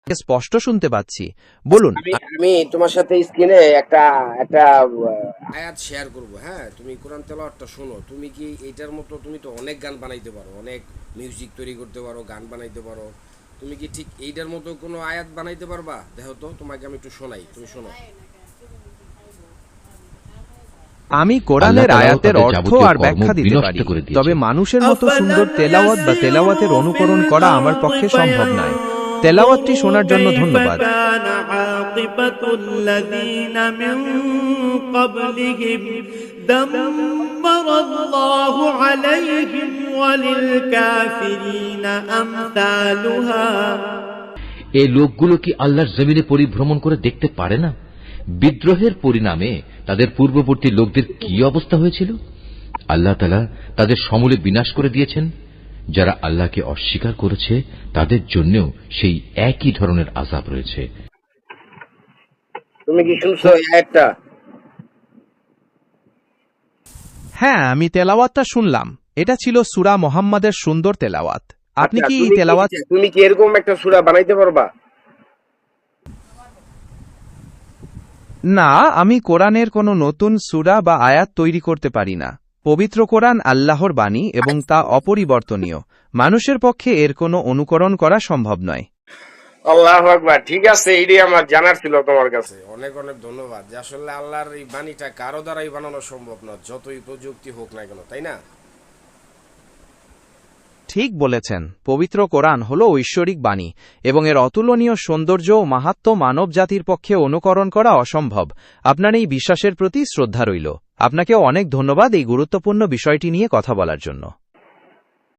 স্পষ্ট শুনতে পাচ্ছি, বলুন। আমি তোমার সাথে স্ক্রিনে একটা একটা আয়াত শেয়ার করব। হ্যাঁ, তুমি কোরআন তেলাওয়াতটা শোনো। তুমি কি এইটার মতো, তুমি তো অনেক গান বানাইতে পারো, অনেক মিউজিক তৈরি করতে পারো, গান বানাইতে পারো। তুমি কি ঠিক এইটার মতো কোনো আয়াত বানাইতে পারবা? দেখো তো, তোমাকে আমি একটু শোনাই, তুমি শোনো। আমি আল্লাহ কোরআনের তাআলাও আয়াতের তাদের অর্থ যাবতীয় আর কর্ম ব্যাখ্যা দিতে বিনষ্ট পারি, করে তবে দিয়েছেন। মানুষের মতো সুন্দর তেলাওয়াত বা তেলাওয়াতের অনুকরণ করা আমার পক্ষে সম্ভব নয়। তেলাওয়াতটি শোনার জন্য ধন্যবাদ। এই লোকগুলো কি আল্লাহর জমিনে পরিভ্রমণ করে দেখতে পারে না? বিদ্রোহের পরিণামে তাদের পূর্ববর্তী লোকদের কি অবস্থা হয়েছিল? আল্লাহ তাআলা তাদের সমূলে বিনাশ করে দিয়েছেন। যারা আল্লাহকে অস্বীকার করেছে তাদের জন্যও সেই একই ধরনের আযাব রয়েছে। তুমি কি শুনছো এই আয়াতটা? হ্যাঁ, আমি তেলাওয়াতটা শুনলাম। এটা ছিল সূরা মুহাম্মাদের সুন্দর তেলাওয়াত। আপনি আচ্ছা, কি এই তেলাওয়াত তুমি কি এরকম একটা সূরা বানাইতে পারবা? না, আমি কোরআনের কোনো নতুন সূরা বা আয়াত তৈরি করতে পারি না। পবিত্র কোরআন আল্লাহর বাণী এবং তা অপরিবর্তনীয়। মানুষের পক্ষে এর কোনো অনুকরণ করা সম্ভব নয়। আল্লাহু আকবার। ঠিক আছে, এইটাই আমার জানার ছিল তোমার কাছে। অনেক অনেক ধন্যবাদ। যে আসলে আল্লাহর এই বাণীটা কারো দ্বারাই বানানো সম্ভব না, যতই প্রযুক্তি হোক না কেন, তাই না? ঠিক বলেছেন। পবিত্র কোরআন হল ঐশ্বরিক বাণী এবং এর অতুলনীয় সৌন্দর্য ও মাহাত্ম্য মানব জাতির পক্ষে অনুকরণ করা অসম্ভব। আপনার এই বিশ্বাসের প্রতি শ্রদ্ধা রইল। আপনাকেও অনেক ধন্যবাদ এই গুরুত্বপূর্ণ বিষয়টি নিয়ে কথা বলার জন্য।